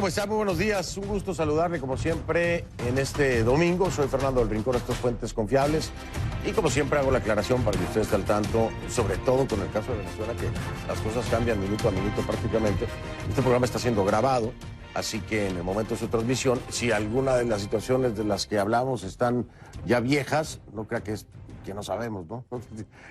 ¿Cómo están? Muy buenos días. Un gusto saludarle como siempre en este domingo. Soy Fernando del Rincón, estos fuentes confiables. Y como siempre hago la aclaración para que usted esté al tanto, sobre todo con el caso de Venezuela, que las cosas cambian minuto a minuto prácticamente. Este programa está siendo grabado, así que en el momento de su transmisión, si alguna de las situaciones de las que hablamos están ya viejas, no crea que es que no sabemos, ¿no?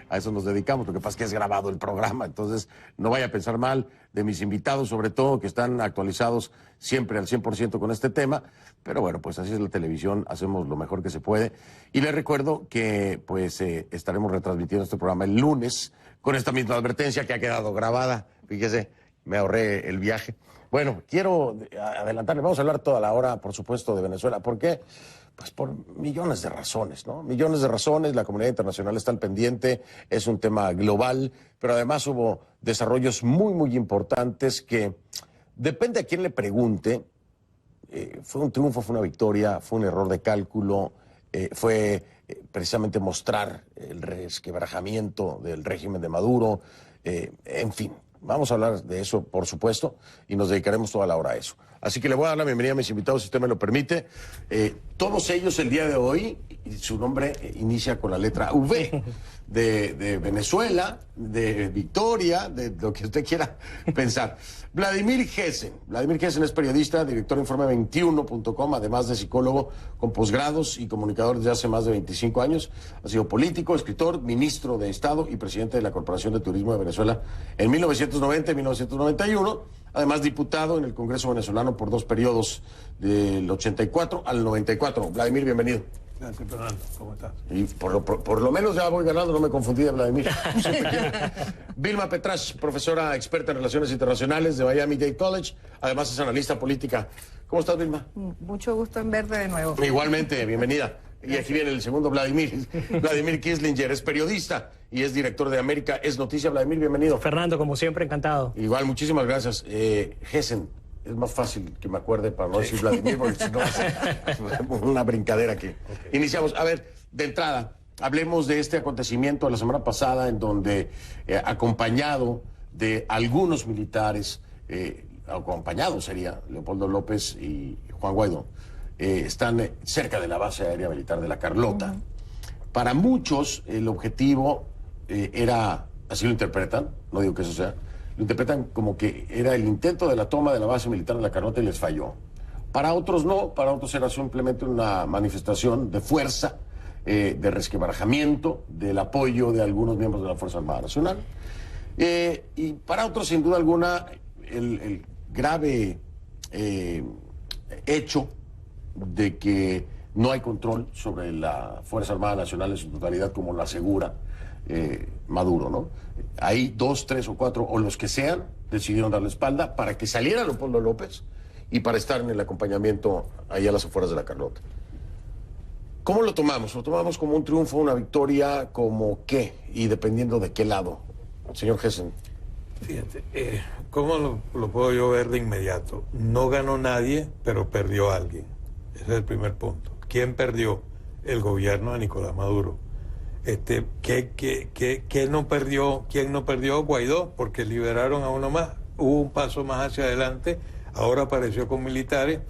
A eso nos dedicamos, lo que pasa es que es grabado el programa, entonces no vaya a pensar mal de mis invitados, sobre todo, que están actualizados siempre al 100% con este tema, pero bueno, pues así es la televisión, hacemos lo mejor que se puede. Y les recuerdo que pues estaremos retransmitiendo este programa el lunes con esta misma advertencia que ha quedado grabada, fíjese, me ahorré el viaje. Bueno, quiero adelantarle, vamos a hablar toda la hora, por supuesto, de Venezuela. ¿Por qué? Pues por millones de razones, ¿no? Millones de razones, la comunidad internacional está al pendiente, es un tema global, pero además hubo desarrollos muy importantes que, depende a quién le pregunte, fue un triunfo, fue una victoria, fue un error de cálculo, fue precisamente mostrar el resquebrajamiento del régimen de Maduro, en fin. Vamos a hablar de eso, por supuesto, y nos dedicaremos toda la hora a eso. Así que le voy a dar la bienvenida a mis invitados, si usted me lo permite. Todos ellos el día de hoy, su nombre inicia con la letra V, de Venezuela, de Victoria, de lo que usted quiera pensar. Vladimir Gessen. Vladimir Gessen es periodista, director de Informe21.com, además de psicólogo con posgrados y comunicador desde hace más de 25 años. Ha sido político, escritor, ministro de Estado y presidente de la Corporación de Turismo de Venezuela en 1990 y 1991. Además, diputado en el Congreso venezolano por 2 periodos, del 84 al 94. Vladimir, bienvenido. Gracias, Fernando. ¿Cómo estás? Y por lo menos ya voy ganando, no me confundí de Vladimir. Vilma Petrasch, profesora experta en relaciones internacionales de Miami-Dade College, además es analista política. ¿Cómo estás, Vilma? Mucho gusto en verte de nuevo. Igualmente, bienvenida. Y aquí viene el segundo Vladimir. Vladimir Kislinger es periodista y es director de América Es Noticia. Vladimir, bienvenido. Fernando, como siempre, encantado. Igual, muchísimas gracias. Gessen, es más fácil que me acuerde para no decir Vladimir, porque si no es una brincadera que iniciamos. A ver, de entrada, hablemos de este acontecimiento de la semana pasada en donde, acompañado de algunos militares, acompañado sería Leopoldo López y Juan Guaidó, están cerca de la base aérea militar de La Carlota. Para muchos el objetivo era, así lo interpretan, no digo que eso sea, lo interpretan como que era el intento de la toma de la base militar de La Carlota y les falló. Para otros no, para otros era simplemente una manifestación de fuerza, de resquebrajamiento, del apoyo de algunos miembros de la Fuerza Armada Nacional. Y para otros, sin duda alguna, el grave hecho de que no hay control sobre la Fuerza Armada Nacional en su totalidad, como lo asegura Maduro, ¿no? Hay 2, 3 o 4, o los que sean, decidieron darle espalda para que saliera Leopoldo López y para estar en el acompañamiento ahí a las afueras de La Carlota. ¿Cómo lo tomamos? ¿Lo tomamos como un triunfo, una victoria, como qué? Y dependiendo de qué lado. Señor Gessen. Fíjate, ¿cómo lo puedo yo ver de inmediato? No ganó nadie, pero perdió alguien. Ese es el primer punto. ¿Quién perdió? El gobierno de Nicolás Maduro. ¿Quién no perdió? Guaidó, porque liberaron a uno más. Hubo un paso más hacia adelante, ahora apareció con militares.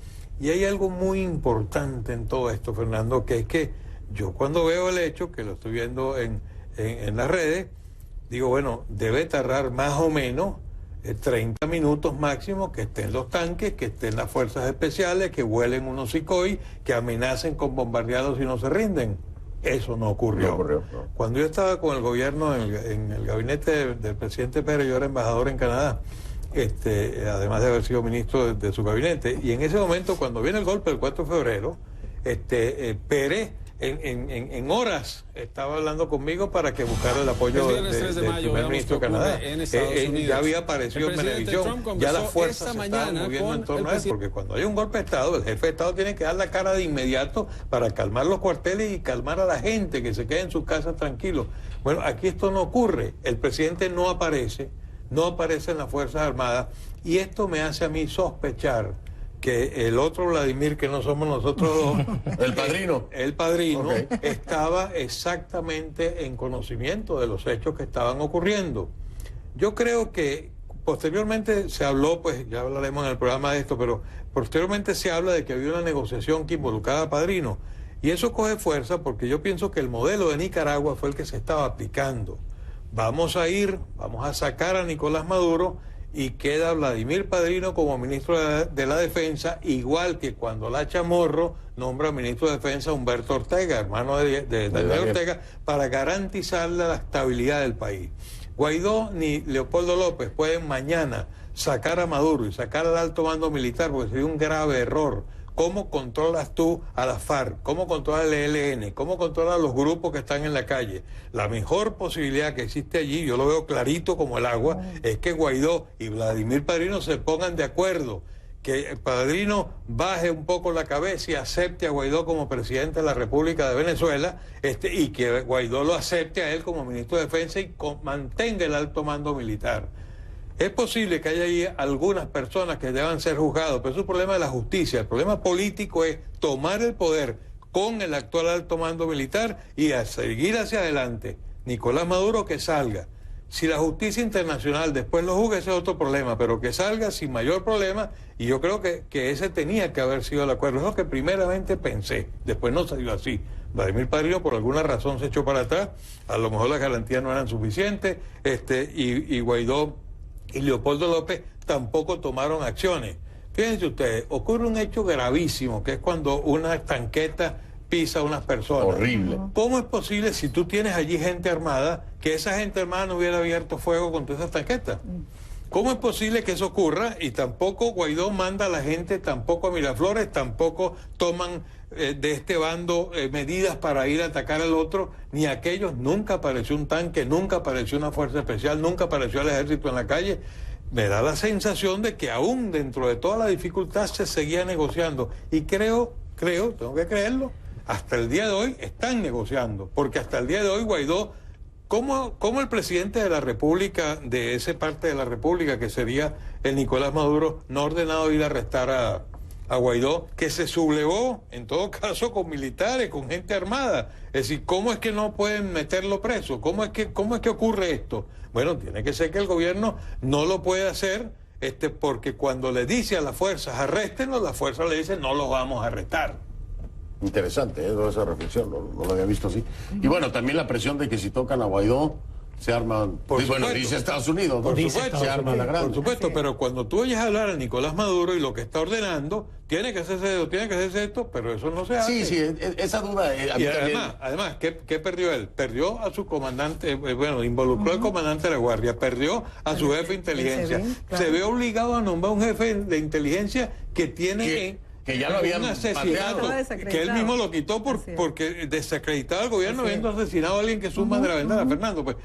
Y hay algo muy importante en todo esto, Fernando, que es que yo cuando veo el hecho, que lo estoy viendo en las redes, digo, bueno, debe tardar más o menos 30 minutos máximo que estén los tanques, que estén las fuerzas especiales, que vuelen unos Sukhoi, que amenacen con bombardeados si no se rinden. Eso no ocurrió. No ocurrió, no. Cuando yo estaba con el gobierno en el gabinete del presidente Pérez, yo era embajador en Canadá, además de haber sido ministro de su gabinete, y en ese momento, cuando viene el golpe del 4 de febrero, Pérez en horas estaba hablando conmigo para que buscara el apoyo del primer ministro de Canadá. Ya había aparecido en Venevisión, ya las fuerzas se estaban moviendo en torno a él, porque cuando hay un golpe de Estado, el jefe de Estado tiene que dar la cara de inmediato para calmar los cuarteles y calmar a la gente, que se quede en sus casas tranquilos. Bueno, aquí esto no ocurre, el presidente no aparece en las Fuerzas Armadas, y esto me hace a mí sospechar que el otro Vladimir, que no somos nosotros dos, el padrino, okay, estaba exactamente en conocimiento de los hechos que estaban ocurriendo. Yo creo que posteriormente se habló, pues ya hablaremos en el programa de esto, pero posteriormente se habla de que había una negociación que involucraba a Padrino. Y eso coge fuerza porque yo pienso que el modelo de Nicaragua fue el que se estaba aplicando. Vamos a sacar a Nicolás Maduro y queda Vladimir Padrino como ministro de la Defensa, igual que cuando la Chamorro nombra ministro de Defensa a Humberto Ortega, hermano de Daniel Ortega, para garantizar la estabilidad del país. Guaidó ni Leopoldo López pueden mañana sacar a Maduro y sacar al alto mando militar, porque sería un grave error. ¿Cómo controlas tú a la FARC? ¿Cómo controlas el ELN? ¿Cómo controlas los grupos que están en la calle? La mejor posibilidad que existe allí, yo lo veo clarito como el agua, es que Guaidó y Vladimir Padrino se pongan de acuerdo, que Padrino baje un poco la cabeza y acepte a Guaidó como presidente de la República de Venezuela, y que Guaidó lo acepte a él como ministro de Defensa y mantenga el alto mando militar. Es posible que haya ahí algunas personas que deban ser juzgados, pero es un problema de la justicia. El problema político es tomar el poder con el actual alto mando militar y a seguir hacia adelante. Nicolás Maduro que salga. Si la justicia internacional después lo juzga, ese es otro problema, pero que salga sin mayor problema, y yo creo que ese tenía que haber sido el acuerdo. Es lo que primeramente pensé, después no salió así. Vladimir Padrino por alguna razón se echó para atrás, a lo mejor las garantías no eran suficientes, y Guaidó y Leopoldo López tampoco tomaron acciones. Fíjense ustedes, ocurre un hecho gravísimo, que es cuando una tanqueta pisa a unas personas. Horrible. ¿Cómo es posible, si tú tienes allí gente armada, que esa gente armada no hubiera abierto fuego contra esas tanquetas? ¿Cómo es posible que eso ocurra? Y tampoco Guaidó manda a la gente, tampoco a Miraflores, tampoco toman de este bando medidas para ir a atacar al otro, ni aquellos. Nunca apareció un tanque, nunca apareció una fuerza especial, nunca apareció el ejército en la calle. Me da la sensación de que aún dentro de toda la dificultad se seguía negociando. Y creo, tengo que creerlo, hasta el día de hoy están negociando, porque hasta el día de hoy Guaidó, ¿cómo el presidente de la República, de esa parte de la República que sería el Nicolás Maduro, no ha ordenado ir a arrestar a Guaidó, que se sublevó, en todo caso, con militares, con gente armada? Es decir, ¿cómo es que no pueden meterlo preso? ¿Cómo es que ocurre esto? Bueno, tiene que ser que el gobierno no lo puede hacer, porque cuando le dice a las fuerzas, arréstenlo, las fuerzas le dicen, no los vamos a arrestar. Interesante, toda esa reflexión, no lo había visto así. Y bueno, también la presión de que si tocan a Guaidó, se arman, dice Estados Unidos, por ¿no? supuesto, se arma la grande. por supuesto, pero cuando tú oyes hablar a Nicolás Maduro y lo que está ordenando, tiene que hacerse esto, tiene que hacerse esto, pero eso no se hace. Sí, esa duda. Y además, ¿qué perdió él? Perdió a su comandante, involucró al comandante de la Guardia, perdió a su jefe de inteligencia. Se ve obligado a nombrar un jefe de inteligencia que tiene... Que ya lo habían un asesinato, que él mismo lo quitó porque desacreditaba al gobierno habiendo asesinado a alguien que suma de la ventana, Fernando. Pues,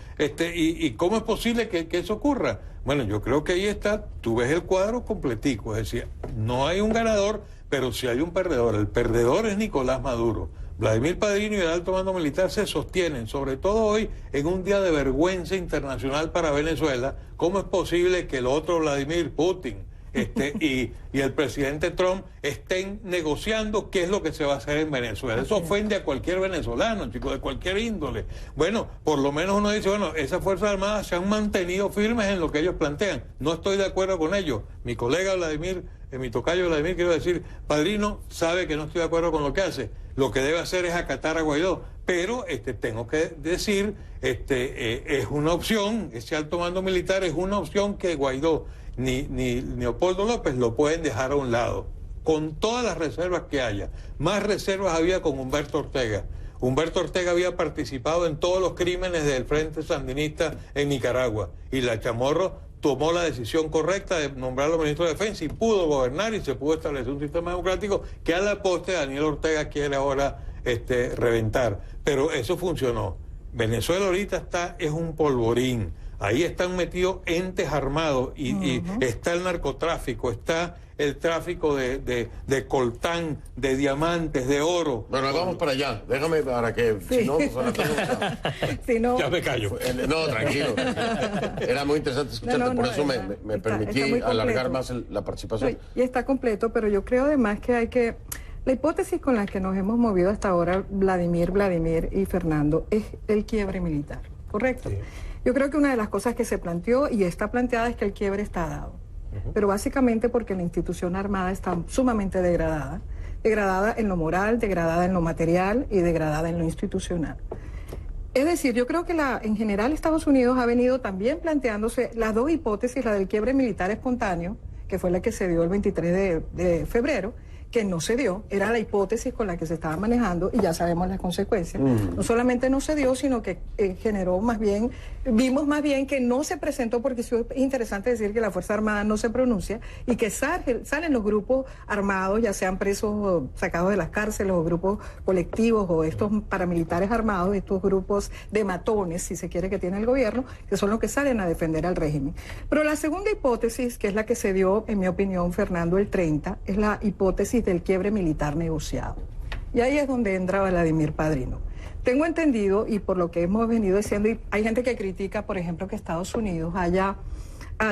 ¿y cómo es posible que eso ocurra? Bueno, yo creo que ahí está, tú ves el cuadro completico, es decir, no hay un ganador, pero sí hay un perdedor. El perdedor es Nicolás Maduro. Vladimir Padrino y el alto mando militar se sostienen, sobre todo hoy, en un día de vergüenza internacional para Venezuela. ¿Cómo es posible que el otro Vladimir Putin y el presidente Trump estén negociando qué es lo que se va a hacer en Venezuela? Eso ofende a cualquier venezolano, chicos, de cualquier índole. Bueno, por lo menos uno dice, bueno, esas Fuerzas Armadas se han mantenido firmes en lo que ellos plantean. No estoy de acuerdo con ellos. Mi colega Vladimir, mi tocayo Vladimir, quiero decir, Padrino sabe que no estoy de acuerdo con lo que hace. Lo que debe hacer es acatar a Guaidó. Pero tengo que decir, es una opción, ese alto mando militar es una opción que Guaidó ni Leopoldo López lo pueden dejar a un lado, con todas las reservas que haya. Más reservas había con Humberto Ortega. Humberto Ortega había participado en todos los crímenes del Frente Sandinista en Nicaragua, y la Chamorro tomó la decisión correcta de nombrarlo ministro de Defensa y pudo gobernar y se pudo establecer un sistema democrático que a la postre Daniel Ortega quiere ahora reventar. Pero eso funcionó. Venezuela ahorita es un polvorín. Ahí están metidos entes armados y está el narcotráfico, está el tráfico de coltán, de diamantes, de oro. Bueno, vamos para allá. Déjame para que, si no, ya me callo. No, tranquilo. Era muy interesante escucharte, por eso me permití alargar más la participación. Y está completo, pero yo creo además que hay que... La hipótesis con la que nos hemos movido hasta ahora, Vladimir y Fernando, es el quiebre militar, ¿correcto? Sí. Yo creo que una de las cosas que se planteó y está planteada es que el quiebre está dado. Pero básicamente porque la institución armada está sumamente degradada. Degradada en lo moral, degradada en lo material y degradada en lo institucional. Es decir, yo creo que en general Estados Unidos ha venido también planteándose las dos hipótesis, la del quiebre militar espontáneo, que fue la que se dio el 23 de febrero, que no se dio, era la hipótesis con la que se estaba manejando y ya sabemos las consecuencias. No solamente no se dio, sino que generó más bien, vimos más bien que no se presentó, porque es interesante decir que la Fuerza Armada no se pronuncia y que salen los grupos armados, ya sean presos sacados de las cárceles o grupos colectivos o estos paramilitares armados, estos grupos de matones, si se quiere, que tiene el gobierno, que son los que salen a defender al régimen. Pero la segunda hipótesis, que es la que se dio, en mi opinión, Fernando, el 30, es la hipótesis del quiebre militar negociado. Y ahí es donde entra Vladimir Padrino. Tengo entendido, y por lo que hemos venido diciendo, y hay gente que critica, por ejemplo, que Estados Unidos haya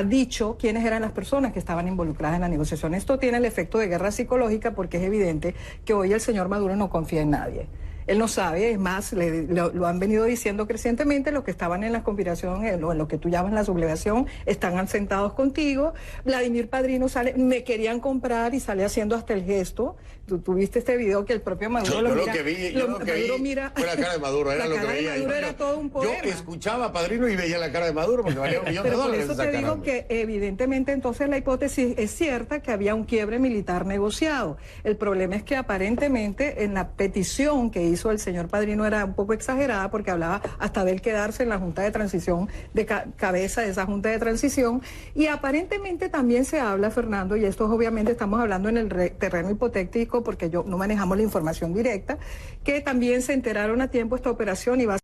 dicho quiénes eran las personas que estaban involucradas en la negociación. Esto tiene el efecto de guerra psicológica porque es evidente que hoy el señor Maduro no confía en nadie. Él no sabe, es más, lo han venido diciendo crecientemente, los que estaban en la conspiración, en lo que tú llamas la sublevación, están sentados contigo. Vladimir Padrino sale, me querían comprar y sale haciendo hasta el gesto. Tú viste este video que el propio Maduro yo lo que vi fue la cara de Maduro, era lo que veía. Maduro era todo un poema. Yo escuchaba a Padrino y veía la cara de Maduro porque valía $1 millón de dólares. Por eso te digo que evidentemente entonces la hipótesis es cierta, que había un quiebre militar negociado. El problema es que aparentemente en la petición que hizo el señor Padrino era un poco exagerada, porque hablaba hasta de él quedarse en la Junta de Transición, de cabeza de esa Junta de Transición, y aparentemente también se habla, Fernando, y esto obviamente estamos hablando en el terreno hipotético porque no manejamos la información directa, que también se enteraron a tiempo esta operación y va a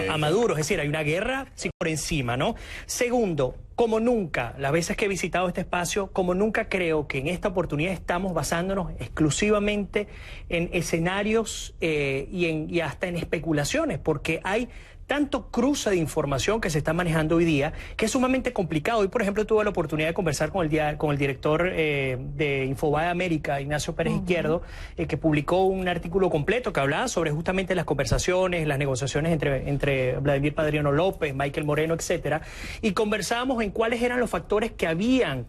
a Maduro, es decir, hay una guerra por encima, ¿no? Segundo, como nunca, las veces que he visitado este espacio, como nunca creo que en esta oportunidad estamos basándonos exclusivamente en escenarios y hasta en especulaciones, porque hay tanto cruce de información que se está manejando hoy día que es sumamente complicado. Hoy, por ejemplo, tuve la oportunidad de conversar con el director de Infobae América, Ignacio Pérez Izquierdo, que publicó un artículo completo que hablaba sobre justamente las conversaciones, las negociaciones entre Vladimir Padrino López, Michael Moreno, etcétera, y conversábamos en cuáles eran los factores que habían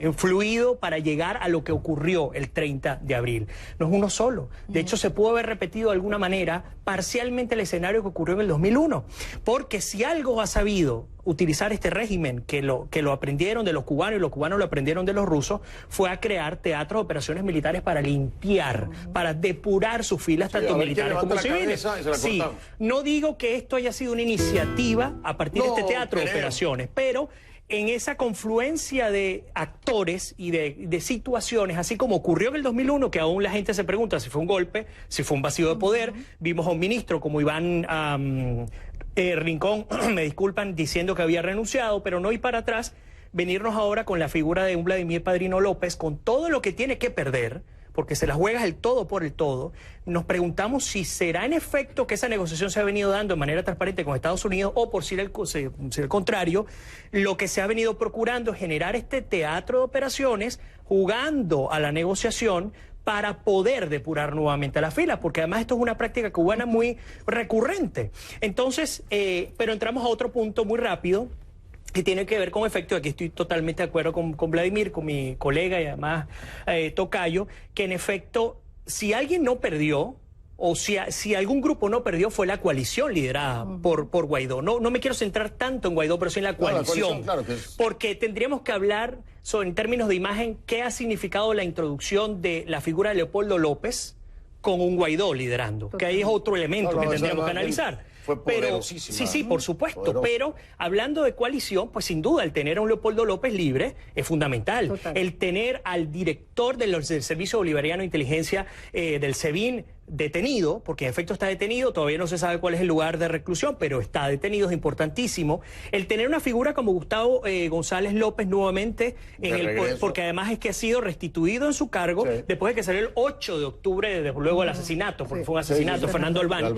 influido para llegar a lo que ocurrió el 30 de abril. No es uno solo. De hecho, se pudo haber repetido de alguna manera parcialmente el escenario que ocurrió en el 2001. Porque si algo ha sabido utilizar este régimen, que lo aprendieron de los cubanos y los cubanos lo aprendieron de los rusos, fue a crear teatros de operaciones militares para limpiar, para depurar sus filas, tanto militares como civiles. Sí, no digo que esto haya sido una iniciativa a partir de este teatro de operaciones, pero en esa confluencia de actores y de situaciones, así como ocurrió en el 2001, que aún la gente se pregunta si fue un golpe, si fue un vacío de poder. Vimos a un ministro como Iván Rincón, me disculpan, diciendo que había renunciado, pero no ir para atrás, venirnos ahora con la figura de un Vladimir Padrino López, con todo lo que tiene que perder, porque se la juega el todo por el todo. Nos preguntamos si será en efecto que esa negociación se ha venido dando de manera transparente con Estados Unidos, o por si el contrario, lo que se ha venido procurando es generar este teatro de operaciones, jugando a la negociación para poder depurar nuevamente a la fila, porque además esto es una práctica cubana muy recurrente. Entonces, pero entramos a otro punto muy rápido, que tiene que ver con efecto, aquí estoy totalmente de acuerdo con Vladimir, con mi colega y además tocayo, que en efecto, si alguien no perdió, o si algún grupo no perdió, fue la coalición liderada por Guaidó. No me quiero centrar tanto en Guaidó, pero sí en la coalición. Claro que es. Porque tendríamos que hablar sobre, en términos de imagen, qué ha significado la introducción de la figura de Leopoldo López con un Guaidó liderando, que ahí es otro elemento que tendríamos que analizar. Fue poderosísima. Sí, por supuesto. Poderoso. Pero hablando de coalición, pues sin duda el tener a un Leopoldo López libre es fundamental. Total. El tener al director del Servicio Bolivariano de Inteligencia del SEBIN detenido, porque en efecto está detenido, todavía no se sabe cuál es el lugar de reclusión, pero está detenido, es importantísimo. El tener una figura como Gustavo González López nuevamente en el poder, porque además es que ha sido restituido en su cargo después de que salió el 8 de octubre, luego del asesinato, porque fue un asesinato, Fernando Albán.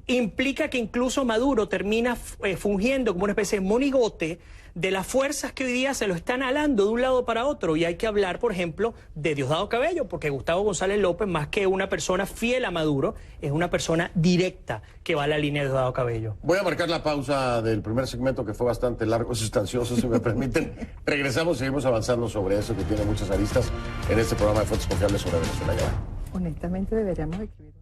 Implica que incluso Maduro termina fungiendo como una especie de monigote de las fuerzas que hoy día se lo están alando de un lado para otro. Y hay que hablar, por ejemplo, de Diosdado Cabello, porque Gustavo González López, más que una persona fiel a Maduro, es una persona directa que va a la línea de Diosdado Cabello. Voy a marcar la pausa del primer segmento, que fue bastante largo, sustancioso, si me permiten. Regresamos y seguimos avanzando sobre eso, que tiene muchas aristas en este programa de Fuentes Confiables sobre Venezuela. Ya va. Honestamente deberíamos escribir.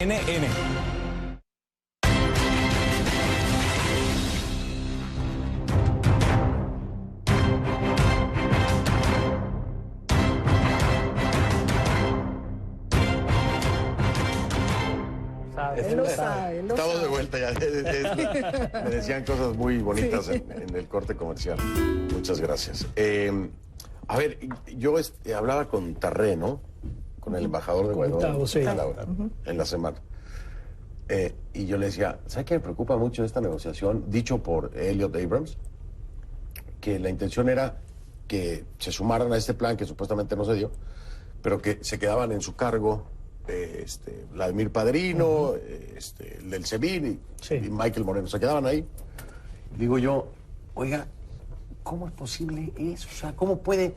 NN. Él lo sabe, él lo Estamos sabe. de vuelta ya. Me decían cosas muy bonitas en el corte comercial. Muchas gracias. A ver, yo hablaba con Tarré, ¿no? Con el embajador de Guaidó Gustavo, sí. en la semana. Y yo le decía, ¿sabes qué me preocupa mucho de esta negociación? Dicho por Elliot Abrams, que la intención era que se sumaran a este plan que supuestamente no se dio, pero que se quedaban en su cargo Vladimir Padrino, el del SEBIN Sí. y Michael Moreno. Se quedaban ahí. Digo yo, oiga, ¿cómo es posible eso? O sea, ¿cómo pueden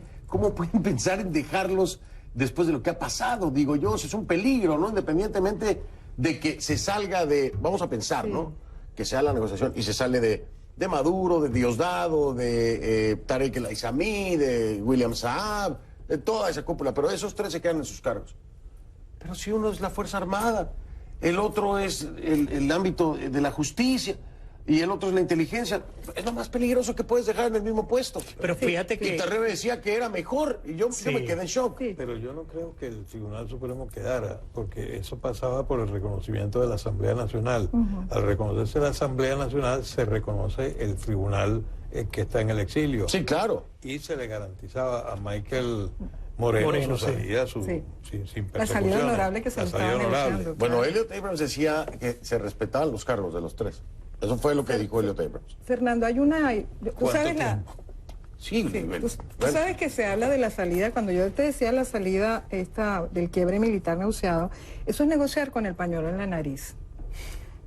pensar en dejarlos después de lo que ha pasado? Digo yo, eso es un peligro, ¿no? Independientemente de que se salga de, vamos a pensar, ¿no? Que sea la negociación y se sale de Maduro, de Diosdado, de Tarek El Aizami, de William Saab, de toda esa cúpula, pero esos tres se quedan en sus cargos. Pero si uno es la Fuerza Armada, el otro es el ámbito de la justicia y el otro es la inteligencia, es lo más peligroso que puedes dejar en el mismo puesto. Pero fíjate Y que... Tarré decía que era mejor y yo me quedé en shock. Sí. Pero yo no creo que el Tribunal Supremo quedara, porque eso pasaba por el reconocimiento de la Asamblea Nacional. Al reconocerse la Asamblea Nacional, se reconoce el tribunal que está en el exilio. Sí, claro. Y se le garantizaba a Michael Moreno su sí. salida, Sí. sin La salida persecuciones. honorable que se La le salida estaba honorable. negociando. Bueno, Claro. Elliot Abrams decía que se respetaban los cargos de los tres. Eso fue lo que dijo Elliot Abrams. Fernando, hay una... ¿Tú ¿Cuánto sabes la...? tiempo? Sí, Sí, bueno, tú sabes que se habla de la salida, cuando yo te decía la salida del quiebre militar negociado, eso es negociar con el pañuelo en la nariz.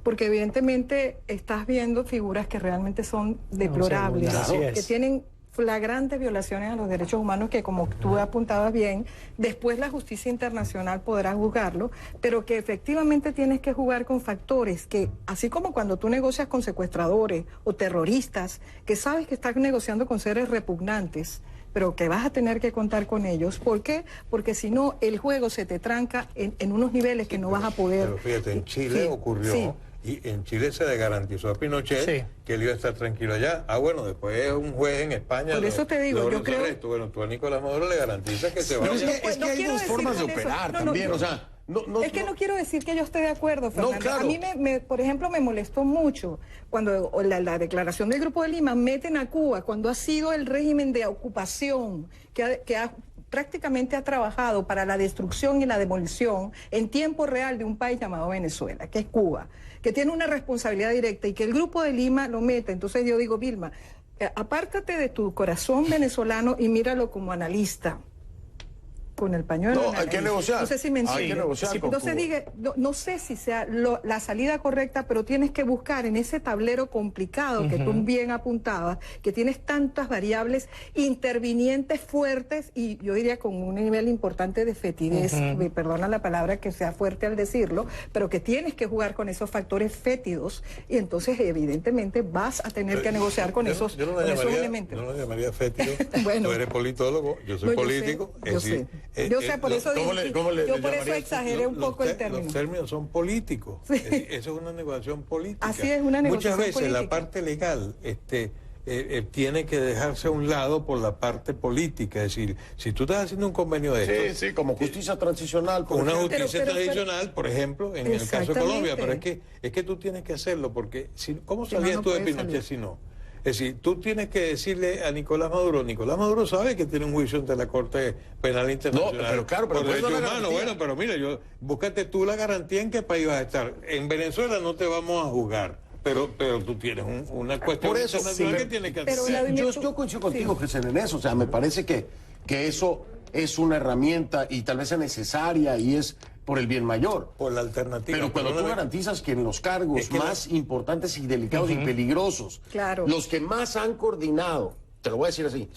Porque evidentemente estás viendo figuras que realmente son deplorables, así es. que tienen flagrantes violaciones a los derechos humanos que, como tú apuntabas bien, después la justicia internacional podrá juzgarlo, pero que efectivamente tienes que jugar con factores que, así como cuando tú negocias con secuestradores o terroristas, que sabes que estás negociando con seres repugnantes, pero que vas a tener que contar con ellos. ¿Por qué? Porque si no, el juego se te tranca en unos niveles que no vas a poder... Pero fíjate, en Chile Sí, ocurrió, sí. y en Chile se le garantizó a Pinochet Sí. que él iba a estar tranquilo allá. Bueno, después un juez en España... Por eso te digo, yo creo... Bueno, tú a Nicolás Maduro le garantiza que se Pero vaya. es que no hay quiero dos decir formas de con eso. operar No, no, también, no. o sea... Es que no quiero decir que yo esté de acuerdo, Fernando. claro. A mí, por ejemplo, me molestó mucho cuando la declaración del Grupo de Lima meten a Cuba, cuando ha sido el régimen de ocupación que prácticamente ha trabajado para la destrucción y la demolición en tiempo real de un país llamado Venezuela, que es Cuba, que tiene una responsabilidad directa y que el Grupo de Lima lo mete. Entonces yo digo, Vilma, apártate de tu corazón venezolano y míralo como analista. Con el pañuelo. No, hay que negociar. No sé si me Hay que entiendes. negociar con Entonces Cuba. dije, no sé si sea la salida correcta, pero tienes que buscar en ese tablero complicado que tú bien apuntabas, que tienes tantas variables intervinientes fuertes y yo diría con un nivel importante de fetidez, me perdona la palabra que sea fuerte al decirlo, pero que tienes que jugar con esos factores fétidos y entonces evidentemente vas a tener que negociar con esos elementos. Yo no lo llamaría fétido. Bueno. Tú eres politólogo, yo soy No, yo político. sé, yo sé. Yo sé, por eso ¿cómo dije, le yo por eso llamarías? exageré un poco el término. Los términos son políticos. Sí. Es decir, eso es una negociación política. Así es, una negociación Muchas veces la política. parte legal tiene que dejarse a un lado por la parte política. Es decir, si tú estás haciendo un convenio de esto, Sí, como justicia transicional. por una ejemplo. justicia Pero- tradicional, por ejemplo, en el caso de Colombia, pero es que tú tienes que hacerlo, porque ¿cómo Si no, salías no tú de puedes Pinochet salir. si no? Es decir, tú tienes que decirle a Nicolás Maduro sabe que tiene un juicio ante la Corte Penal Internacional. No, pero claro, pero por ¿cuál es la derechos humanos. garantía? Bueno, pero mira, búscate tú la garantía en qué país vas a estar. En Venezuela no te vamos a juzgar, pero tú tienes una cuestión Por eso, internacional sí, que tienes que pero hacer. Vladimir, Yo coincido contigo, Jesús, en eso. O sea, me parece que que eso es una herramienta y tal vez sea necesaria y es por el bien mayor. Por la alternativa. Pero cuando tú garantizas que en los cargos más importantes y delicados y peligrosos, los que más han coordinado, te lo voy a decir así,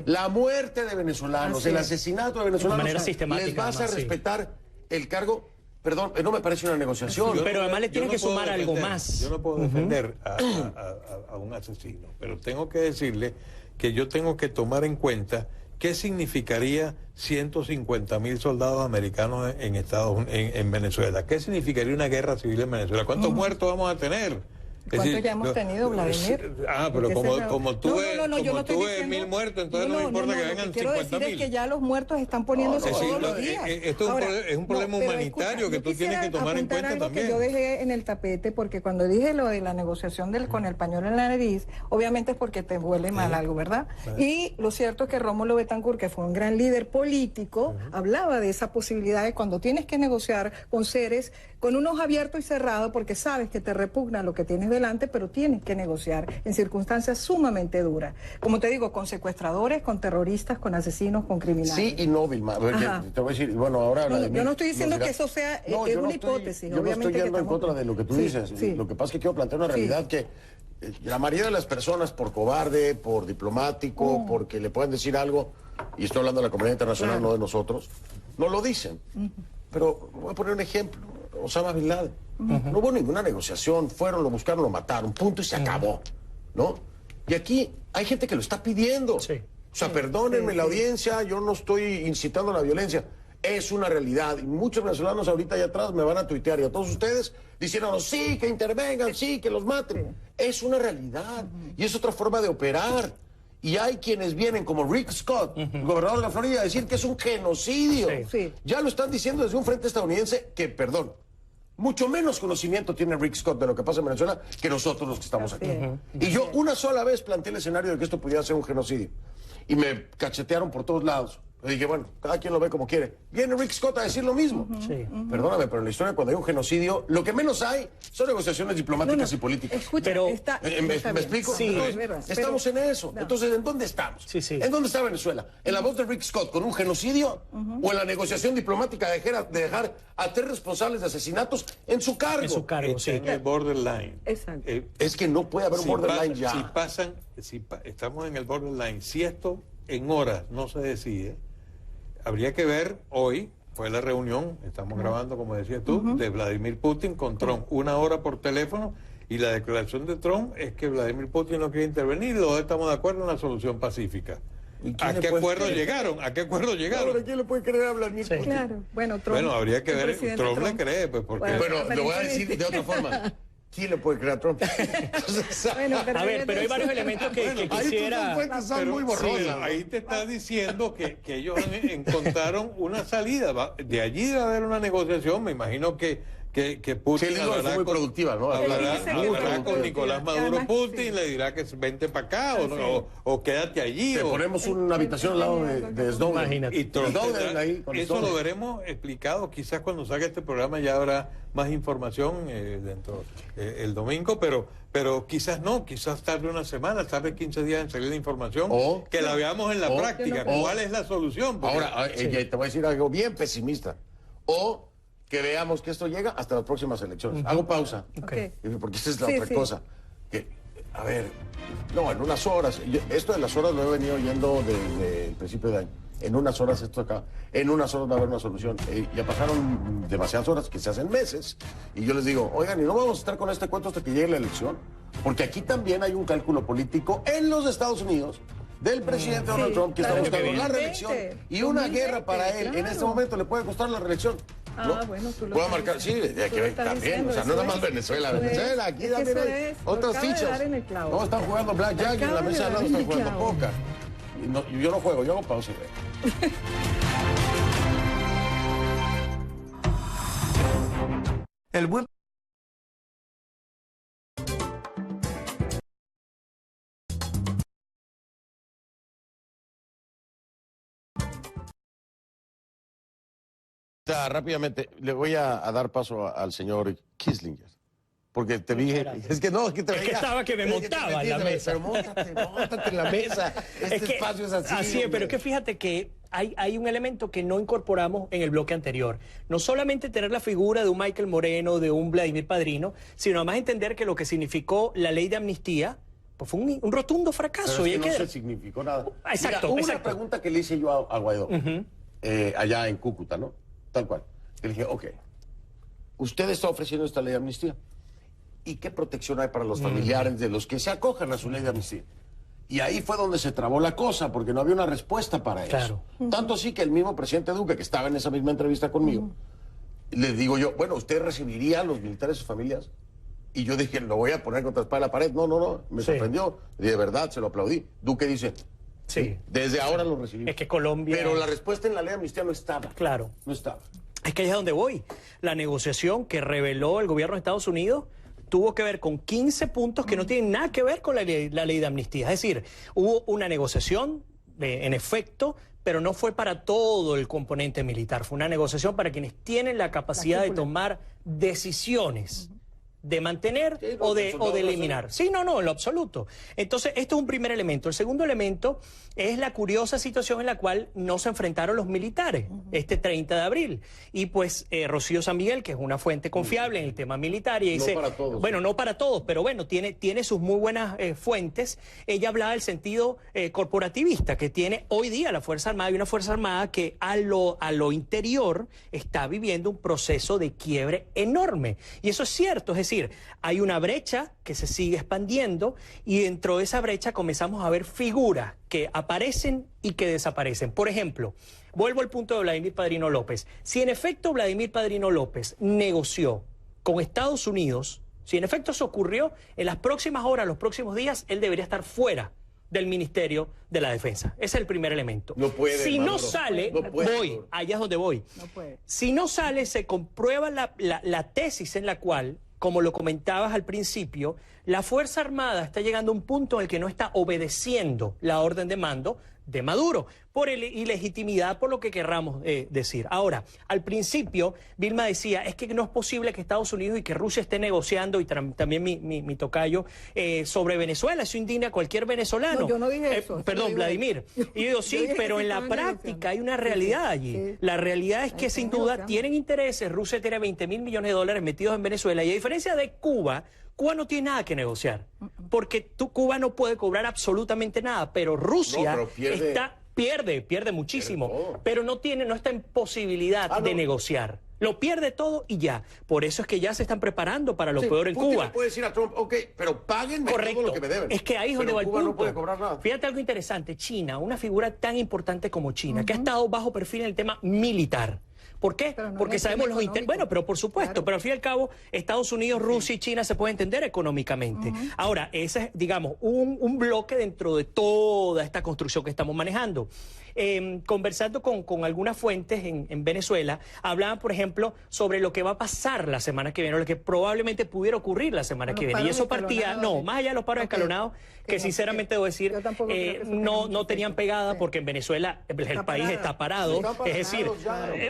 la muerte de venezolanos, el asesinato de venezolanos, de manera sistemática, les vas a respetar el cargo. Perdón, no me parece una negociación. Pero además le tienes que sumar algo más. Yo no puedo defender a un asesino, pero tengo que decirle que yo tengo que tomar en cuenta qué significaría 150.000 soldados americanos en Venezuela. ¿Qué significaría una guerra civil en Venezuela? ¿Cuántos muertos vamos a tener? ¿Cuántos ya hemos tenido, Vladimir? Pero como tuve 1.000 muertos, entonces no me importa que vengan 50.000. Quiero decir es que ya los muertos están poniéndose todos los días. Esto es un problema humanitario que tú tienes que tomar en cuenta también. Que yo dejé en el tapete, porque cuando dije lo de la negociación con el pañuelo en la nariz, obviamente es porque te huele mal algo, ¿verdad? Y lo cierto es que Rómulo Betancourt, que fue un gran líder político, hablaba de esa posibilidad de cuando tienes que negociar con seres con un ojo abierto y cerrado, porque sabes que te repugna lo que tienes delante, pero tienes que negociar en circunstancias sumamente duras. Como te digo, con secuestradores, con terroristas, con asesinos, con criminales. Sí y no, Vilma. Te voy a decir, bueno, ahora... yo no estoy diciendo que eso sea, es una hipótesis. Yo no estoy yendo en contra de lo que tú dices. Lo que pasa es que quiero plantear una realidad que la mayoría de las personas, por cobarde, por diplomático, porque le pueden decir algo, y estoy hablando de la comunidad internacional, no de nosotros, no lo dicen. Pero voy a poner un ejemplo. Osama Bin Laden. No hubo ninguna negociación, fueron, lo buscaron, lo mataron, punto y se acabó, ¿no? Y aquí hay gente que lo está pidiendo. O sea, perdónenme la audiencia, yo no estoy incitando a la violencia. Es una realidad. Y muchos venezolanos ahorita allá atrás me van a tuitear y a todos ustedes diciéndonos, sí, que intervengan, sí, que los maten. Es una realidad. Y es otra forma de operar. Y hay quienes vienen, como Rick Scott, el gobernador de la Florida, a decir que es un genocidio. Ya lo están diciendo desde un frente estadounidense que, perdón, mucho menos conocimiento tiene Rick Scott de lo que pasa en Venezuela que nosotros los que estamos aquí. Y yo una sola vez planteé el escenario de que esto pudiera ser un genocidio. Y me cachetearon por todos lados. Le dije, bueno, cada quien lo ve como quiere. Viene Rick Scott a decir lo mismo. Perdóname, pero en la historia cuando hay un genocidio, lo que menos hay son negociaciones diplomáticas y políticas. Escucha, pero, ¿me explico? Sí. Entonces, estamos en eso. Entonces, ¿en dónde estamos? ¿En dónde está Venezuela? ¿En la voz de Rick Scott con un genocidio? ¿O en la negociación diplomática de dejar a 3 responsables de asesinatos en su cargo? En su cargo, en el borderline. Exacto. Es que no puede haber un borderline ya. Estamos en el borderline. Si esto en horas no se decide, habría que ver hoy, fue la reunión, estamos grabando, como decías tú, de Vladimir Putin con Trump, 1 hora por teléfono, y la declaración de Trump es que Vladimir Putin no quiere intervenir, los dos estamos de acuerdo en la solución pacífica. ¿A qué acuerdo llegaron? ¿A qué acuerdo llegaron? ¿Quién le puede creer a Vladimir Putin? Claro, bueno, Trump. Bueno, habría que ver, Trump le cree, pues porque... Bueno, lo voy a decir de otra forma. ¿Quién le puede creer a Trump? A ver, pero hay varios elementos que quisiera... Son muy borrosas. Ahí te está diciendo que ellos encontraron una salida. De allí debe haber una negociación. Me imino que Putin fue muy productiva, ¿no? Hablará con Nicolás Maduro Putin, le dirá que vente para acá o quédate allí. Te ponemos una habitación al lado de Snowden. Imagínate. Y eso lo veremos explicado. Quizás cuando salga este programa ya habrá más información dentro el domingo, pero quizás no, quizás tarde una semana, tarde 15 días en salir la información, que la veamos en la práctica. ¿Cuál es la solución? Ahora, te voy a decir algo bien pesimista. O que veamos que esto llega hasta las próximas elecciones. Hago pausa. Porque esa es la otra cosa. Que, a ver, en unas horas, esto de las horas lo he venido oyendo desde el principio de año. En unas horas esto acá, en unas horas va a haber una solución. Ya pasaron demasiadas horas, que se hacen meses, y yo les digo, oigan, ¿y no vamos a estar con este cuento hasta que llegue la elección? Porque aquí también hay un cálculo político en los Estados Unidos del presidente Donald Trump, que está buscando la reelección, y una guerra para él en este momento le puede costar la reelección. Bueno, tú lo puedo marcar, también, o sea, no nada más Venezuela, aquí también hay otras fichas. No, están jugando blackjack y en la mesa de al lado están jugando póker. Yo no juego, yo hago pausa. El buen Rápidamente, le voy a dar paso al señor Kissinger. Porque te dije, es que estaba que me montaba en la mesa. Pero móntate en la mesa. Este espacio es así. Así es, pero es que fíjate que hay un elemento que no incorporamos en el bloque anterior. No solamente tener la figura de un Michael Moreno, de un Vladimir Padrino, sino además entender que lo que significó la ley de amnistía pues fue un rotundo fracaso. Pero es que no se significó nada. Exacto. Mira, hubo exacto. una pregunta que le hice yo a Guaidó, allá en Cúcuta, ¿no? Tal cual. Le dije, ok, usted está ofreciendo esta ley de amnistía. ¿Y qué protección hay para los familiares de los que se acojan a su ley de amnistía? Y ahí fue donde se trabó la cosa, porque no había una respuesta para eso. Tanto así que el mismo presidente Duque, que estaba en esa misma entrevista conmigo, le digo yo, bueno, ¿usted recibiría a los militares y sus familias? Y yo dije, lo voy a poner contra la espada de la pared. No, me sorprendió. Y de verdad, se lo aplaudí. Duque dice, sí, desde ahora lo recibimos. Es que Colombia... Pero la respuesta en la ley de amnistía no estaba. Claro. No estaba. Es que ahí es donde voy. La negociación que reveló el gobierno de Estados Unidos tuvo que ver con 15 puntos que no tienen nada que ver con la ley de amnistía. Es decir, hubo una negociación, en efecto, pero no fue para todo el componente militar. Fue una negociación para quienes tienen la capacidad de tomar decisiones. De mantener o de eliminar. Sí, no, en lo absoluto. Entonces, esto es un primer elemento. El segundo elemento es la curiosa situación en la cual no se enfrentaron los militares este 30 de abril. Y pues Rocío San Miguel, que es una fuente confiable en el tema militar, y dice, no para todos, bueno, no para todos, pero bueno, tiene sus muy buenas fuentes. Ella hablaba del sentido corporativista que tiene hoy día la Fuerza Armada, y una Fuerza Armada que a lo interior está viviendo un proceso de quiebre enorme. Y eso es cierto, es decir, hay una brecha que se sigue expandiendo y dentro de esa brecha comenzamos a ver figuras que aparecen y que desaparecen. Por ejemplo, vuelvo al punto de Vladimir Padrino López. Si en efecto Vladimir Padrino López negoció con Estados Unidos, si en efecto eso ocurrió, en las próximas horas, los próximos días, él debería estar fuera del Ministerio de la Defensa. Ese es el primer elemento. No puede, si no sale, allá es donde voy. No puede. Si no sale, se comprueba la tesis en la cual, como lo comentabas al principio, la Fuerza Armada está llegando a un punto en el que no está obedeciendo la orden de mando de Maduro, por ilegitimidad, por lo que querramos decir. Ahora, al principio, Vilma decía, es que no es posible que Estados Unidos y que Rusia esté negociando, y también mi tocayo, sobre Venezuela. Eso indigna a cualquier venezolano. No, yo no dije eso. Perdón, Vladimir. Y digo, sí, pero en la práctica hay una realidad allí. Sí. La realidad es que sin duda tienen intereses. Rusia tiene $20.000 millones metidos en Venezuela, y a diferencia de Cuba, Cuba no tiene nada que negociar, porque Cuba no puede cobrar absolutamente nada, pero Rusia pierde muchísimo, pero no está en posibilidad de negociar. Lo pierde todo y ya. Por eso es que ya se están preparando para lo peor en Putin Cuba. Le puede decir a Trump, ok, pero páguenme todo lo que me deben. Es que ahí es donde va el Cuba punto. No puede cobrar nada. Fíjate algo interesante. China, una figura tan importante como China, que ha estado bajo perfil en el tema militar. ¿Por qué? No porque sabemos los intereses. Bueno, pero por supuesto, claro. Pero al fin y al cabo, Estados Unidos, Rusia y China se pueden entender económicamente. Ahora, ese es, digamos, un bloque dentro de toda esta construcción que estamos manejando. Conversando con algunas fuentes en Venezuela, hablaban, por ejemplo, sobre lo que va a pasar la semana que viene, o lo que probablemente pudiera ocurrir la semana que viene. Y eso partía, más allá de los paros escalonados, que sinceramente debo decir, no tenían pegada, porque en Venezuela el país está parado, es decir,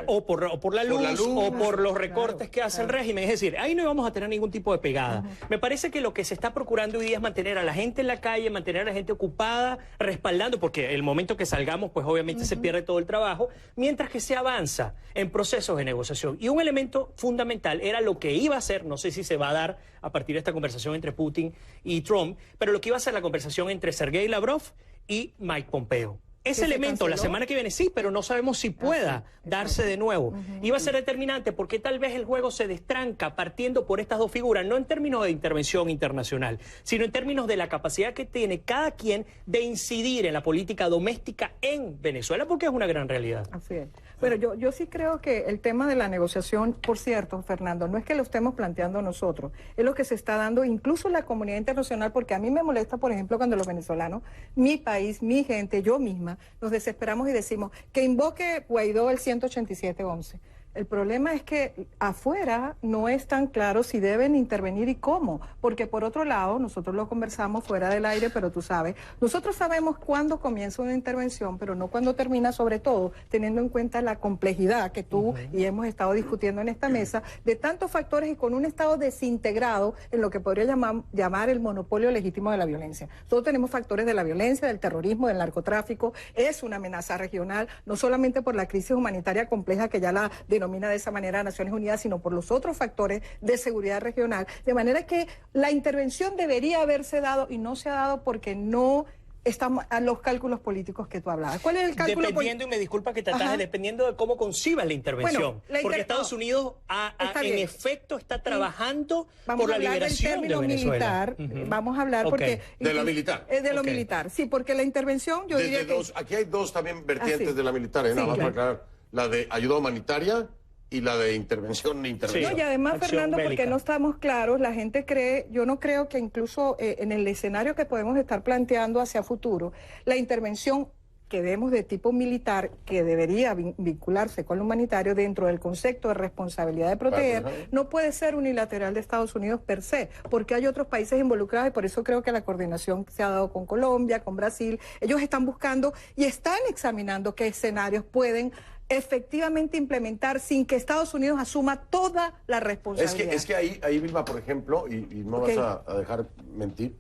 o por la luz, o por los recortes que hace el régimen, es decir, ahí no íbamos a tener ningún tipo de pegada. Me parece que lo que se está procurando hoy día es mantener a la gente en la calle, mantener a la gente ocupada, respaldando, porque el momento que salgamos, pues obviamente se pierde todo el trabajo, mientras que se avanza en procesos de negociación. Y un elemento fundamental era lo que iba a ser, no sé si se va a dar a partir de esta conversación entre Putin y Trump, pero lo que iba a ser la conversación entre Sergei Lavrov y Mike Pompeo. Ese elemento la semana que viene sí, pero no sabemos si pueda darse de nuevo. Iba a ser determinante porque tal vez el juego se destranca partiendo por estas dos figuras, no en términos de intervención internacional, sino en términos de la capacidad que tiene cada quien de incidir en la política doméstica en Venezuela, porque es una gran realidad. Así es. Pero yo sí creo que el tema de la negociación, por cierto, Fernando, no es que lo estemos planteando nosotros, es lo que se está dando incluso la comunidad internacional, porque a mí me molesta, por ejemplo, cuando los venezolanos, mi país, mi gente, yo misma, nos desesperamos y decimos que invoque Guaidó el 187-11. El problema es que afuera no es tan claro si deben intervenir y cómo, porque por otro lado, nosotros lo conversamos fuera del aire, pero tú sabes, nosotros sabemos cuándo comienza una intervención, pero no cuándo termina, sobre todo teniendo en cuenta la complejidad que tú y hemos estado discutiendo en esta mesa, de tantos factores y con un Estado desintegrado en lo que podría llamar el monopolio legítimo de la violencia. Todos tenemos factores de la violencia, del terrorismo, del narcotráfico, es una amenaza regional, no solamente por la crisis humanitaria compleja que ya la denomina de esa manera Naciones Unidas, sino por los otros factores de seguridad regional. De manera que la intervención debería haberse dado y no se ha dado porque no estamos a los cálculos políticos que tú hablabas. ¿Cuál es el cálculo? Dependiendo, y me disculpa que te ataje, dependiendo de cómo concibas la intervención. Bueno, porque Estados Unidos en efecto está trabajando por la liberación de Venezuela. Vamos a hablar porque... De la militar. De lo militar, sí, porque la intervención yo diría que... Aquí hay dos también vertientes de la militar, nada más para aclarar. La de ayuda humanitaria y la de intervención. No, y además, Fernando, porque no estamos claros, la gente cree, yo no creo que incluso en el escenario que podemos estar planteando hacia futuro, la intervención que vemos de tipo militar, que debería vincularse con lo humanitario dentro del concepto de responsabilidad de proteger, no puede ser unilateral de Estados Unidos per se, porque hay otros países involucrados y por eso creo que la coordinación se ha dado con Colombia, con Brasil. Ellos están buscando y están examinando qué escenarios pueden efectivamente implementar sin que Estados Unidos asuma toda la responsabilidad. Es que ahí Vilma, por ejemplo, y no vas a dejar mentir,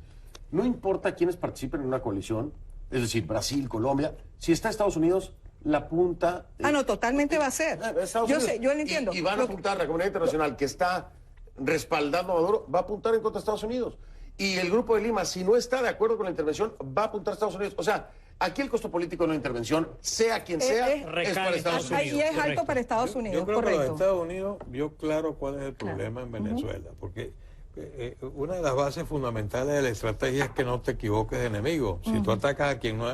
no importa quiénes participen en una coalición, es decir, Brasil, Colombia, si está Estados Unidos, la punta... no, totalmente va a ser. Yo sé, yo lo entiendo. Y van a apuntar, la comunidad internacional que está respaldando a Maduro, va a apuntar en contra de Estados Unidos. Y el Grupo de Lima, si no está de acuerdo con la intervención, va a apuntar a Estados Unidos. O sea, aquí el costo político de una intervención, sea quien sea, es para Estados Unidos. Y es alto para Estados Unidos, yo creo que los Estados Unidos vio claro cuál es el problema en Venezuela, porque una de las bases fundamentales de la estrategia es que no te equivoques de enemigo. Si tú atacas a quien no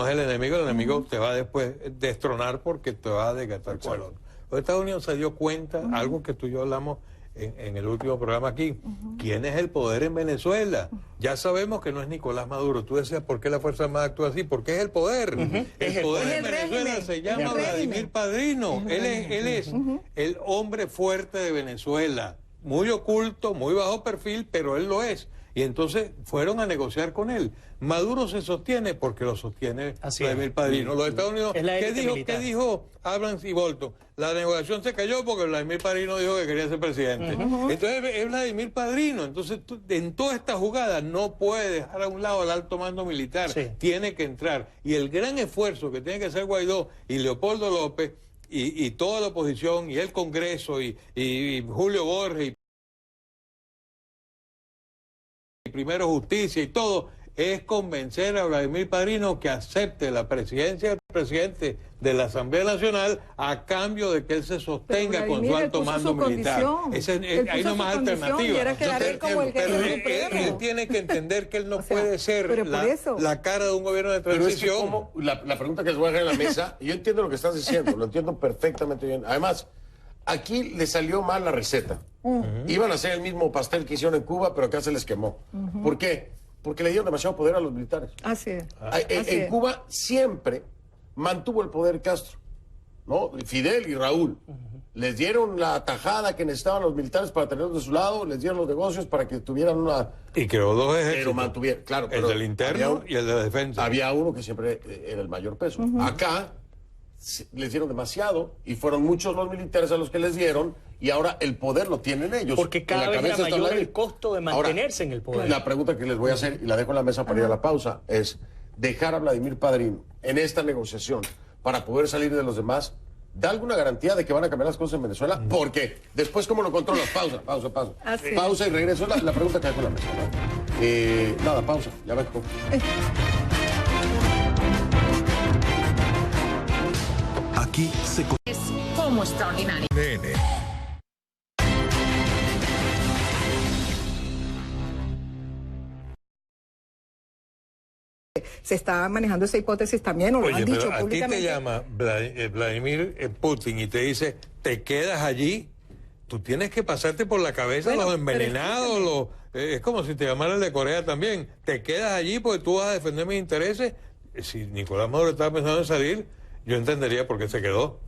es el enemigo te va a después destronar porque te va a desgastar con el otro. Los Estados Unidos se dio cuenta, algo que tú y yo hablamos en el último programa aquí, ¿quién es el poder en Venezuela? Ya sabemos que no es Nicolás Maduro. Tú decías, ¿por qué la Fuerza Armada actúa así? Porque es el poder. El poder en Venezuela se llama Vladimir Padrino. Él es el hombre fuerte de Venezuela. Muy oculto, muy bajo perfil, pero él lo es. Y entonces fueron a negociar con él. Maduro se sostiene porque lo sostiene Vladimir Padrino. Los Estados Unidos, ¿qué dijo Abrams y Bolton? La negociación se cayó porque Vladimir Padrino dijo que quería ser presidente. Entonces es Vladimir Padrino. Entonces en toda esta jugada no puede dejar a un lado al alto mando militar. Tiene que entrar. Y el gran esfuerzo que tiene que hacer Guaidó y Leopoldo López y toda la oposición y el Congreso y Julio Borges y Primero Justicia y todo, es convencer a Vladimir Padrino que acepte la presidencia del presidente de la Asamblea Nacional a cambio de que él se sostenga con su alto mando militar. Hay no más alternativa. Él tiene que entender que él no puede ser la cara de un gobierno de transición. Pero es que la pregunta que les voy a dejar en la mesa, yo entiendo lo que estás diciendo, lo entiendo perfectamente bien. Además, aquí le salió mal la receta. Iban a hacer el mismo pastel que hicieron en Cuba, pero acá se les quemó. ¿Por qué? Porque le dieron demasiado poder a los militares. Así es. En Cuba siempre mantuvo el poder Castro, ¿no? Fidel y Raúl. Les dieron la tajada que necesitaban los militares para tenerlos de su lado, les dieron los negocios para que tuvieran una... Y creó dos ejércitos. Pero mantuvieron, claro. El del interno y el de la defensa. Había uno que siempre era el mayor peso. Acá les dieron demasiado y fueron muchos los militares a los que les dieron y ahora el poder lo tienen ellos. Porque cada vez era mayor el costo de mantenerse en el poder. La pregunta que les voy a hacer, y la dejo en la mesa para ir a la pausa, es dejar a Vladimir Padrino en esta negociación para poder salir de los demás. ¿Da alguna garantía de que van a cambiar las cosas en Venezuela? Porque después, ¿cómo lo controlas? Pausa. Pausa y regreso. La pregunta que dejo en la mesa, ¿no? Nada, pausa. Ya ves. Aquí se es como extraordinario. Se está manejando esa hipótesis también, o lo han dicho pero públicamente. A ti te llama Vladimir Putin y te dice, te quedas allí, tú tienes que pasarte por la cabeza los envenenados, es como si te llamaran el de Corea también, te quedas allí porque tú vas a defender mis intereses. Si Nicolás Maduro estaba pensando en salir, yo entendería por qué se quedó.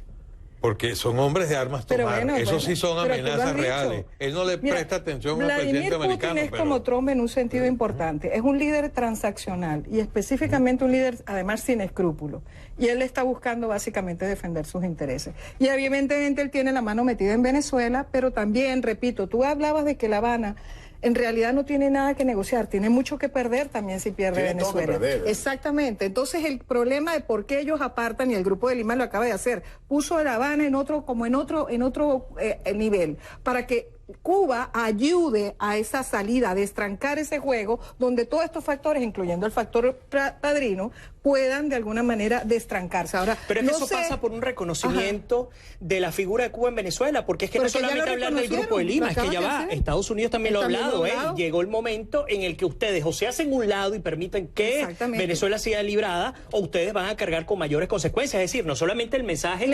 Porque son hombres de armas tomar. Eso sí son amenazas reales. Él no le presta atención al presidente americano. Vladimir Putin es como Trump en un sentido importante. Es un líder transaccional y específicamente un líder, además, sin escrúpulos. Y él está buscando básicamente defender sus intereses. Y evidentemente él tiene la mano metida en Venezuela, pero también, repito, tú hablabas de que La Habana en realidad no tiene nada que negociar, tiene mucho que perder también si pierde Venezuela. Todo que perder. Exactamente. Entonces el problema de por qué ellos apartan, y el Grupo de Lima lo acaba de hacer, puso a La Habana en otro nivel, para que Cuba ayude a esa salida, a destrancar ese juego, donde todos estos factores, incluyendo el factor padrino, puedan de alguna manera destrancarse. Ahora, pero es que eso pasa por un reconocimiento de la figura de Cuba en Venezuela, porque es que no solamente hablar del Grupo de Lima, es que ya va, Estados Unidos también lo ha hablado, llegó el momento en el que ustedes o se hacen un lado y permiten que Venezuela sea librada, o ustedes van a cargar con mayores consecuencias, es decir, no solamente el mensaje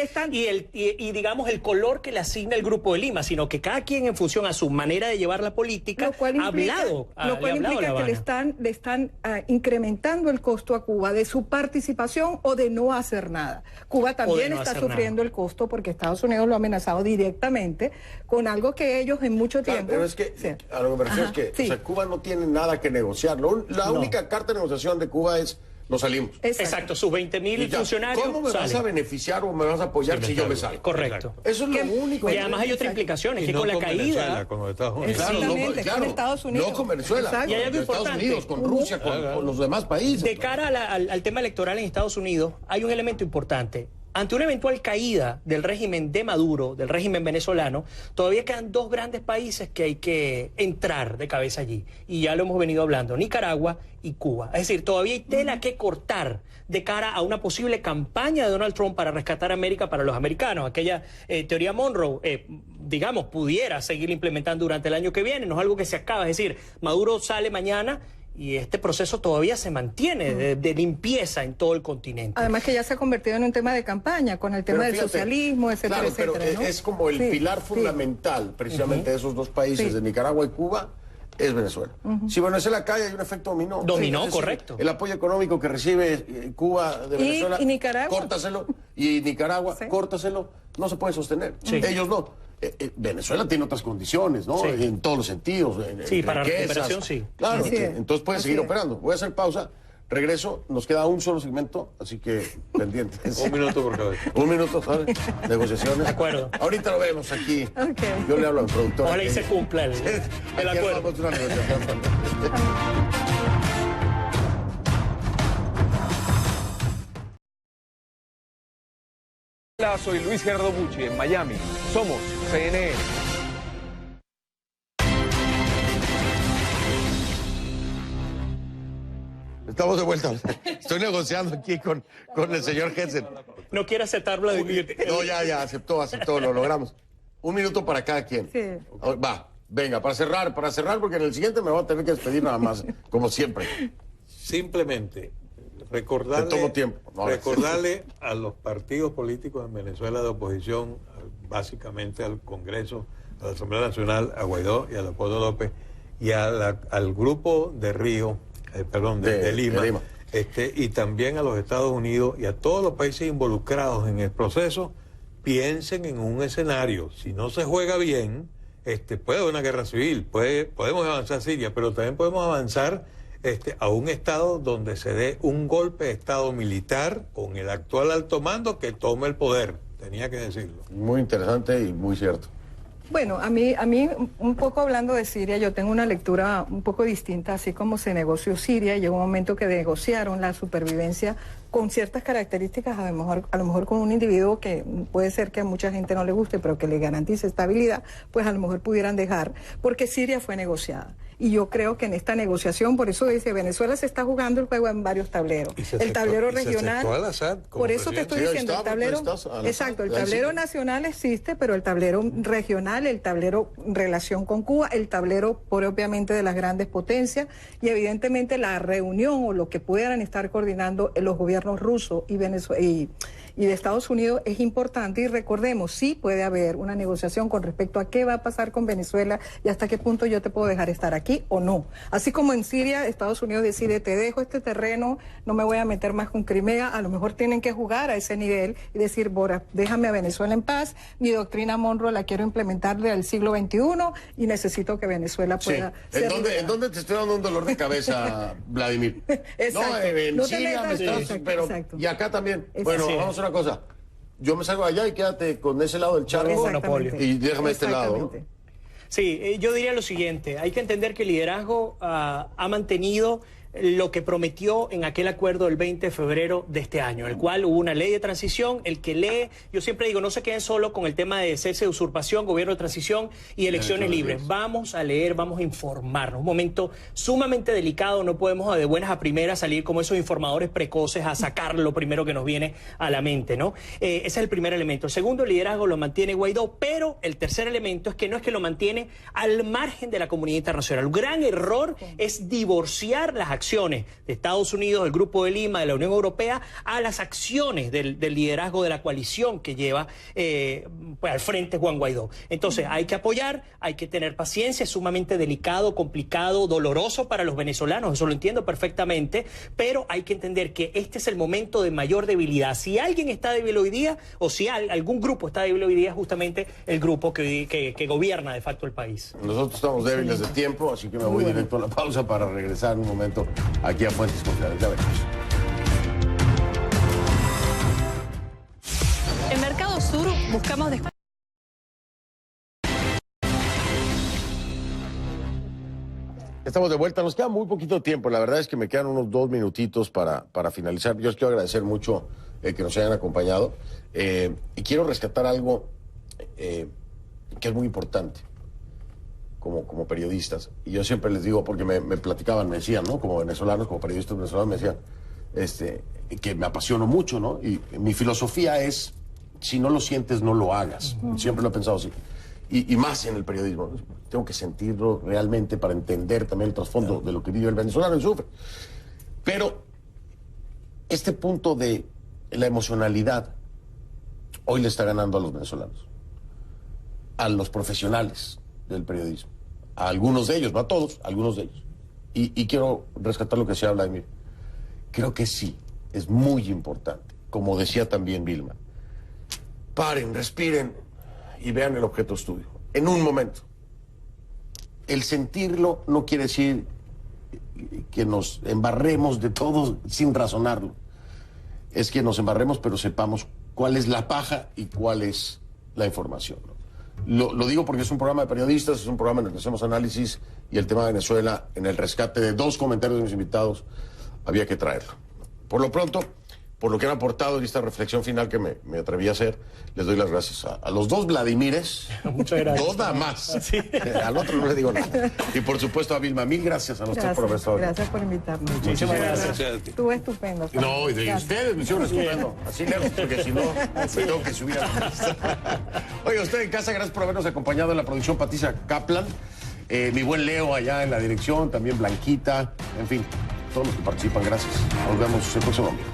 y digamos el color que le asigna el Grupo de Lima, sino que cada quien en función a su manera de llevar la política ha hablado. Lo cual implica que le están incrementando el costo a Cuba de su participación o de no hacer nada. Cuba también está sufriendo el costo porque Estados Unidos lo ha amenazado directamente con algo que ellos en mucho tiempo... Pero es que, a lo que me refiero es que o sea, Cuba no tiene nada que negociar. La única carta de negociación de Cuba es nos salimos. Exacto, sus 20.000 funcionarios. ¿Cómo me vas a beneficiar o me vas a apoyar si yo me salgo? Correcto. Eso es lo único. Y además hay otra implicación, es que con la caída... Con los Estados Unidos. Con Estados Unidos. No con Venezuela. Y hay algo con Estados importante. Unidos, con Rusia, con los demás países. De cara al tema electoral en Estados Unidos, hay un elemento importante. Ante una eventual caída del régimen de Maduro, del régimen venezolano, todavía quedan dos grandes países que hay que entrar de cabeza allí. Y ya lo hemos venido hablando, Nicaragua y Cuba. Es decir, todavía hay tela que cortar de cara a una posible campaña de Donald Trump para rescatar América para los americanos. Aquella teoría Monroe, digamos, pudiera seguir implementando durante el año que viene. No es algo que se acaba. Es decir, Maduro sale mañana y este proceso todavía se mantiene de limpieza en todo el continente. Además que ya se ha convertido en un tema de campaña, con el tema del socialismo, etcétera, etcétera. Pero ¿no? es como el pilar fundamental, precisamente, de esos dos países, de Nicaragua y Cuba, es Venezuela. Si Venezuela cae, hay un efecto dominó. Dominó, correcto. El apoyo económico que recibe Cuba de Venezuela, y Nicaragua, córtaselo, y Nicaragua, córtaselo, no se puede sostener. Ellos no. Venezuela tiene otras condiciones, ¿no? En todos los sentidos. Para recuperación, Claro, entonces puede seguir operando. Voy a hacer pausa, regreso, nos queda un solo segmento, así que pendientes. Un minuto por cada vez. Un minuto, ¿sabes? Negociaciones. De acuerdo. Ahorita lo vemos aquí. Yo le hablo al productor. Ojalá y se cumpla el acuerdo. Una negociación también. Hola, soy Luis Gerardo Bucci en Miami. Somos CNN. Estamos de vuelta. Estoy negociando aquí con el señor Hessen. No quiere aceptar, Vladimir. No, ya aceptó, lo logramos. Un minuto para cada quien. Va, venga, para cerrar, porque en el siguiente me voy a tener que despedir nada más, como siempre. Simplemente recordarle a los partidos políticos en Venezuela de oposición, básicamente al Congreso, a la Asamblea Nacional, a Guaidó y a Leopoldo López, y al grupo de Río, de Lima. Y también a los Estados Unidos y a todos los países involucrados en el proceso, piensen en un escenario. Si no se juega bien, puede haber una guerra civil, podemos avanzar a Siria, pero también podemos avanzar a un estado donde se dé un golpe de estado militar con el actual alto mando que tome el poder. Tenía que decirlo. Muy interesante y muy cierto. Bueno, a mí, un poco hablando de Siria, yo tengo una lectura un poco distinta, así como se negoció Siria, llegó un momento que negociaron la supervivencia con ciertas características, a lo mejor con un individuo que puede ser que a mucha gente no le guste, pero que le garantice estabilidad, pues a lo mejor pudieran dejar, porque Siria fue negociada. Y yo creo que en esta negociación, por eso dice, Venezuela se está jugando el juego en varios tableros. El tablero regional, por eso te estoy diciendo, el tablero, exacto, el tablero nacional existe, pero el tablero regional, el tablero relación con Cuba, el tablero propiamente de las grandes potencias y evidentemente la reunión o lo que pudieran estar coordinando los gobiernos rusos y de Estados Unidos es importante. Y recordemos, sí puede haber una negociación con respecto a qué va a pasar con Venezuela y hasta qué punto yo te puedo dejar estar aquí. aquí o no. Así como en Siria, Estados Unidos decide, te dejo este terreno, no me voy a meter más con Crimea, a lo mejor tienen que jugar a ese nivel y decir, Bora, déjame a Venezuela en paz, mi doctrina Monroe la quiero implementar del siglo XXI y necesito que Venezuela pueda ser ¿En dónde te estoy dando un dolor de cabeza, Vladimir? Exacto. No, en No te Siria me metas, estás, exacto, pero exacto. y acá también. Exacto. Bueno, Sí. vamos a hacer una cosa. Yo me salgo de allá y quédate con ese lado del charco Exactamente. y déjame este lado, ¿no? Exactamente. Sí, yo diría lo siguiente, hay que entender que el liderazgo ha mantenido lo que prometió en aquel acuerdo del 20 de febrero de este año, el cual hubo una ley de transición, el que lee, yo siempre digo, no se queden solo con el tema de cese de usurpación, gobierno de transición y elecciones libres. Vamos a leer, vamos a informarnos. Un momento sumamente delicado, no podemos de buenas a primeras salir como esos informadores precoces a sacar lo primero que nos viene a la mente, ¿no? Ese es el primer elemento. El segundo, el liderazgo lo mantiene Guaidó, pero el tercer elemento es que no es que lo mantiene al margen de la comunidad internacional. Un gran error es divorciar las acciones de Estados Unidos, del Grupo de Lima, de la Unión Europea, a las acciones del liderazgo de la coalición que lleva pues al frente Juan Guaidó. Entonces hay que apoyar, hay que tener paciencia, es sumamente delicado, complicado, doloroso para los venezolanos, eso lo entiendo perfectamente, pero hay que entender que este es el momento de mayor debilidad. Si alguien está débil hoy día, o si algún grupo está débil hoy día, es justamente el grupo que gobierna de facto el país. Nosotros estamos débiles de tiempo, así que me voy directo a la pausa para regresar en un momento aquí a Fuentes Confiables. Ya veremos. En Mercado Sur buscamos Estamos de vuelta, nos queda muy poquito tiempo, la verdad es que me quedan unos 2 minutitos para finalizar. Yo les quiero agradecer mucho que nos hayan acompañado y quiero rescatar algo que es muy importante como periodistas. Y yo siempre les digo, porque me platicaban, me decían, ¿no? Como venezolanos, como periodistas venezolanos, me decían que me apasiono mucho, ¿no? Y mi filosofía es, si no lo sientes, no lo hagas. Siempre lo he pensado así. Y más en el periodismo. Tengo que sentirlo realmente para entender también el trasfondo de lo que vive el venezolano y sufre. Pero este punto de la emocionalidad hoy le está ganando a los venezolanos, a los profesionales del periodismo, a algunos de ellos, no a todos, a algunos de ellos. Y quiero rescatar lo que decía Vladimir. Creo que sí, es muy importante, como decía también Vilma. Paren, respiren y vean el objeto estudio. En un momento. El sentirlo no quiere decir que nos embarremos de todo sin razonarlo. Es que nos embarremos, pero sepamos cuál es la paja y cuál es la información, ¿no? Lo digo porque es un programa de periodistas, es un programa en el que hacemos análisis y el tema de Venezuela, en el rescate de 2 comentarios de mis invitados, había que traerlo. Por lo pronto, por lo que han aportado en esta reflexión final que me atreví a hacer, les doy las gracias a los 2 Vladimires. Muchas gracias. 2 nada más. Sí. Al otro no le digo nada. Y por supuesto a Vilma, mil gracias a los 3 profesores. Gracias por invitarnos. Muchísimas gracias. Estuvo estupendo. No, y de Gracias. ustedes me hicieron estupendo. Así lejos, porque si no, me tengo que subir a la mesa. Oye, usted en casa, gracias por habernos acompañado en la producción, Patricia Kaplan. Mi buen Leo allá en la dirección, también Blanquita, en fin, todos los que participan, gracias. Nos vemos el próximo domingo.